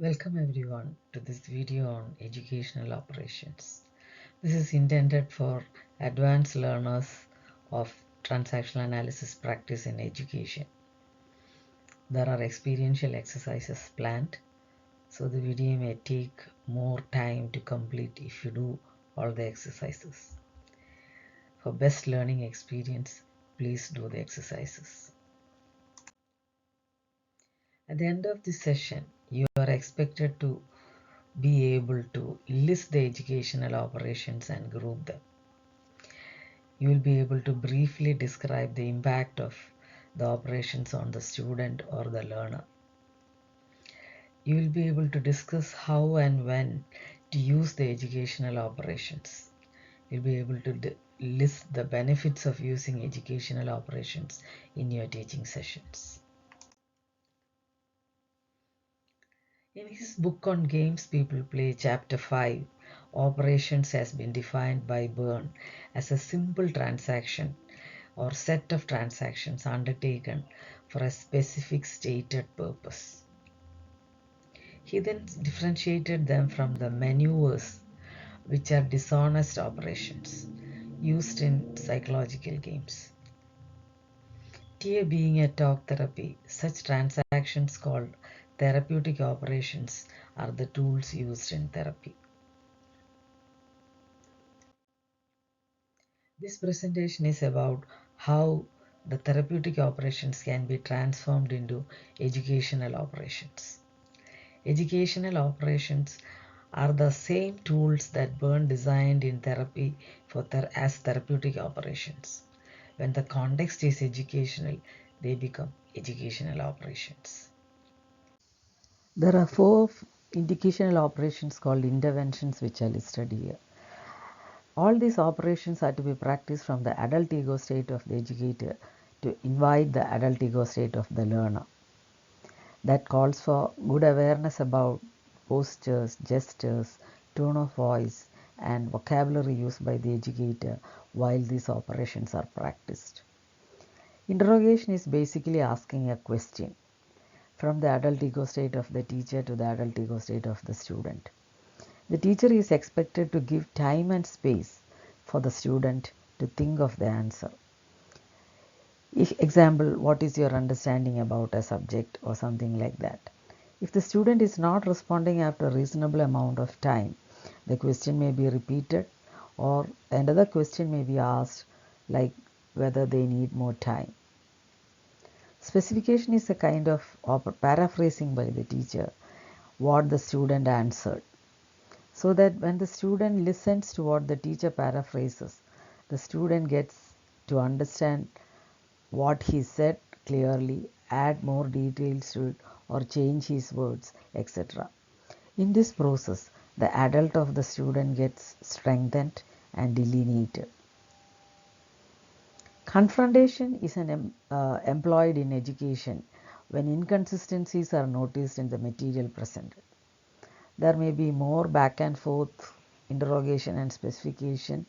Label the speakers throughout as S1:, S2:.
S1: Welcome everyone to this video on educational operations. This is intended for advanced learners of transactional analysis practice in education. There are experiential exercises planned, so the video may take more time to complete if you do all the exercises. For best learning experience, please do the exercises. At the end of this session, you are expected to be able to list the educational operations and group them. You will be able to briefly describe the impact of the operations on the student or the learner. You will be able to discuss how and when to use the educational operations. You'll be able to list the benefits of using educational operations in your teaching sessions. In his book on games people play, chapter 5, operations has been defined by Byrne as a simple transaction or set of transactions undertaken for a specific stated purpose. He then differentiated them from the maneuvers, which are dishonest operations used in psychological games. TA being a talk therapy, such transactions called therapeutic operations are the tools used in therapy. This presentation is about how the therapeutic operations can be transformed into educational operations. Educational operations are the same tools that Byrne designed in therapy as therapeutic operations. When the context is educational, they become educational operations. There are 4 educational operations called interventions which are listed here. All these operations are to be practiced from the adult ego state of the educator to invite the adult ego state of the learner. That calls for good awareness about postures, gestures, tone of voice, and vocabulary used by the educator while these operations are practiced. Interrogation is basically asking a question from the adult ego state of the teacher to the adult ego state of the student. The teacher is expected to give time and space for the student to think of the answer. Example, what is your understanding about a subject or something like that. If the student is not responding after a reasonable amount of time, the question may be repeated or another question may be asked, like whether they need more time. Specification is a kind of paraphrasing by the teacher what the student answered, so that when the student listens to what the teacher paraphrases, the student gets to understand what he said clearly, add more details to it, or change his words, etc. In this process, the adult of the student gets strengthened and delineated. Confrontation is employed in education when inconsistencies are noticed in the material presented. There may be more back and forth, interrogation and specification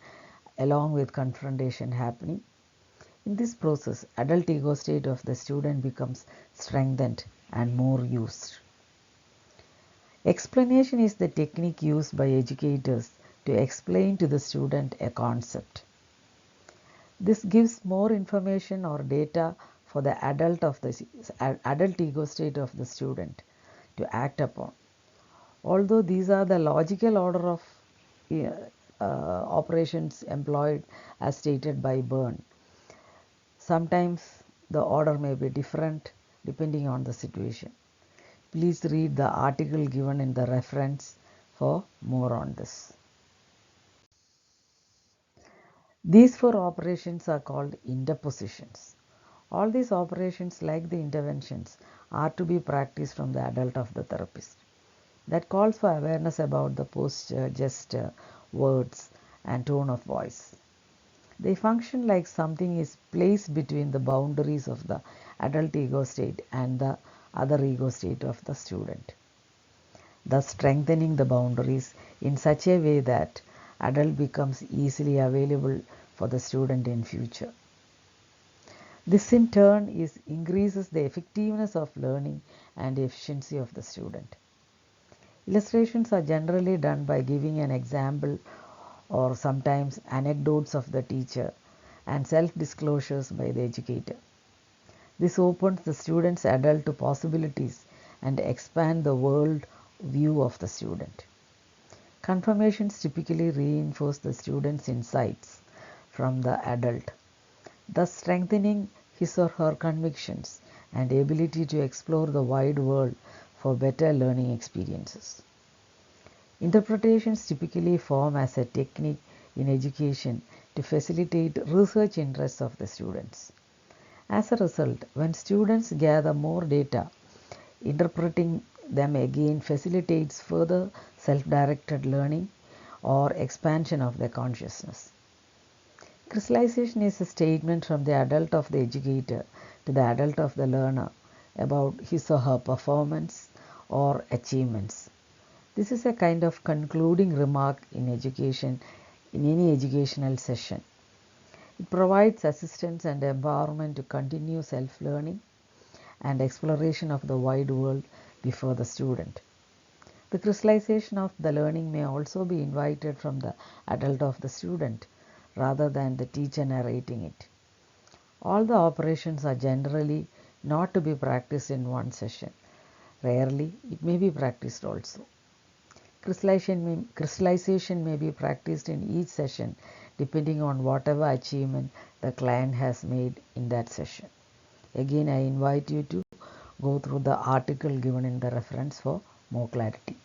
S1: along with confrontation happening. In this process, adult ego state of the student becomes strengthened and more used. Explanation is the technique used by educators to explain to the student a concept. This gives more information or data for the adult ego state of the student to act upon. Although these are the logical order of operations employed as stated by Byrne, sometimes the order may be different depending on the situation. Please read the article given in the reference for more on this. These 4 operations are called interpositions. All these operations, like the interventions, are to be practiced from the adult of the therapist. That calls for awareness about the posture, gesture, words, and tone of voice. They function like something is placed between the boundaries of the adult ego state and the other ego state of the student, thus strengthening the boundaries in such a way that adult becomes easily available for the student in future. This in turn increases the effectiveness of learning and efficiency of the student. Illustrations are generally done by giving an example or sometimes anecdotes of the teacher and self-disclosures by the educator. This opens the student's adult to possibilities and expand the world view of the student. Confirmations typically reinforce the student's insights from the adult, thus strengthening his or her convictions and ability to explore the wide world for better learning experiences. Interpretations typically form as a technique in education to facilitate research interests of the students. As a result, when students gather more data, interpreting them again facilitates further self-directed learning or expansion of their consciousness. Crystallization is a statement from the adult of the educator to the adult of the learner about his or her performance or achievements. This is a kind of concluding remark in education, in any educational session. It provides assistance and empowerment to continue self-learning and exploration of the wide world before the student. The crystallization of the learning may also be invited from the adult of the student rather than the teacher narrating it. All the operations are generally not to be practiced in one session. Rarely, it may be practiced also. Crystallization may be practiced in each session depending on whatever achievement the client has made in that session. Again, I invite you to go through the article given in the reference for more clarity.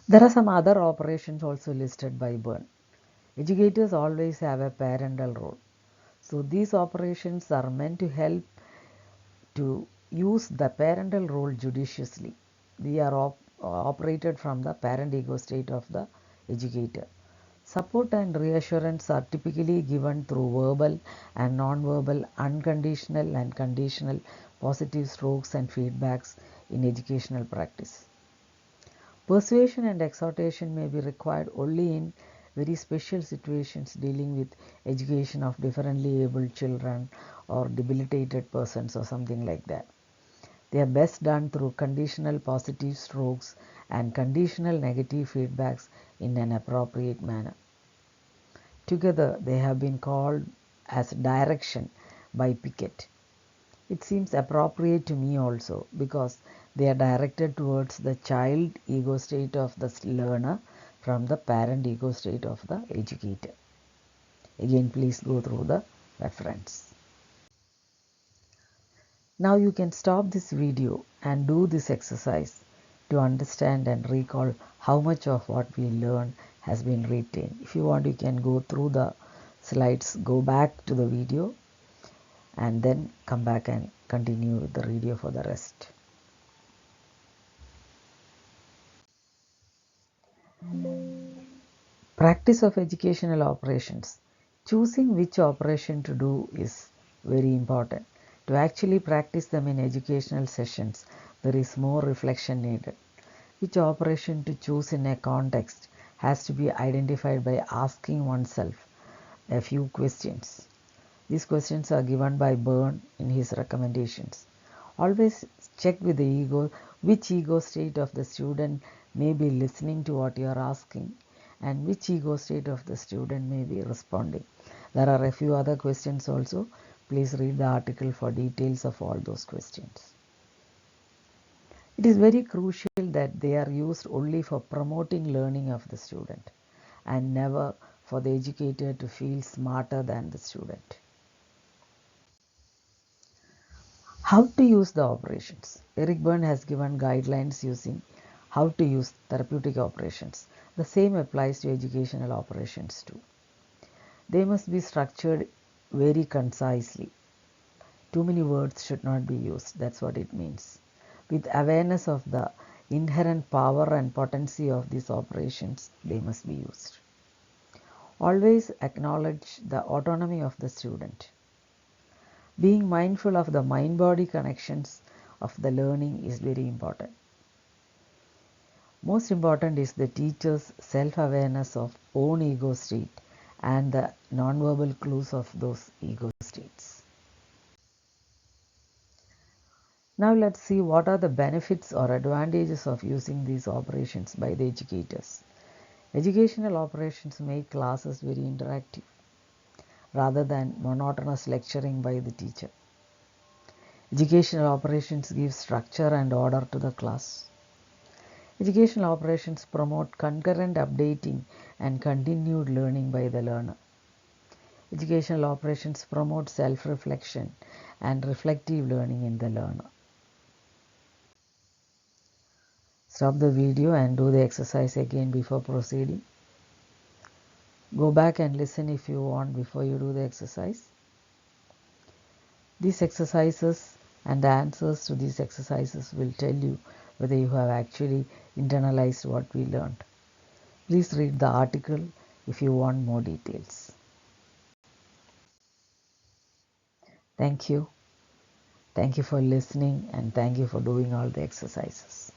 S1: There are some other operations also listed by Byrne. Educators always have a parental role. So these operations are meant to help to use the parental role judiciously. They are operated from the parent ego state of the educator. Support and reassurance are typically given through verbal and non-verbal, unconditional and conditional positive strokes and feedbacks in educational practice. Persuasion and exhortation may be required only in very special situations dealing with education of differently abled children or debilitated persons or something like that. They are best done through conditional positive strokes and conditional negative feedbacks in an appropriate manner. Together, they have been called as direction by Pickett. It seems appropriate to me also because they are directed towards the child ego state of the learner from the parent ego state of the educator. Again, please go through the reference. Now you can stop this video and do this exercise to understand and recall how much of what we learned has been retained. If you want, you can go through the slides, go back to the video and then come back and continue with the video for the rest. Practice of educational operations. Choosing which operation to do is very important. To actually practice them in educational sessions, there is more reflection needed. Which operation to choose in a context has to be identified by asking oneself a few questions. These questions are given by Byrne in his recommendations. Always check with the ego which ego state of the student may be listening to what you are asking and which ego state of the student may be responding. There are a few other questions also. Please read the article for details of all those questions. It is very crucial that they are used only for promoting learning of the student and never for the educator to feel smarter than the student. How to use the operations. Eric Byrne has given guidelines using how to use therapeutic operations. The same applies to educational operations too. They must be structured very concisely. Too many words should not be used. That's what it means. With awareness of the inherent power and potency of these operations, they must be used. Always acknowledge the autonomy of the student. Being mindful of the mind-body connections of the learning is very important. Most important is the teacher's self-awareness of own ego state and the non-verbal clues of those ego states. Now let's see what are the benefits or advantages of using these operations by the educators. Educational operations make classes very interactive rather than monotonous lecturing by the teacher. Educational operations give structure and order to the class. Educational operations promote concurrent updating and continued learning by the learner. Educational operations promote self-reflection and reflective learning in the learner. Stop the video and do the exercise again before proceeding. Go back and listen if you want before you do the exercise. These exercises and the answers to these exercises will tell you whether you have actually internalized what we learned. Please read the article if you want more details. Thank you. Thank you for listening and thank you for doing all the exercises.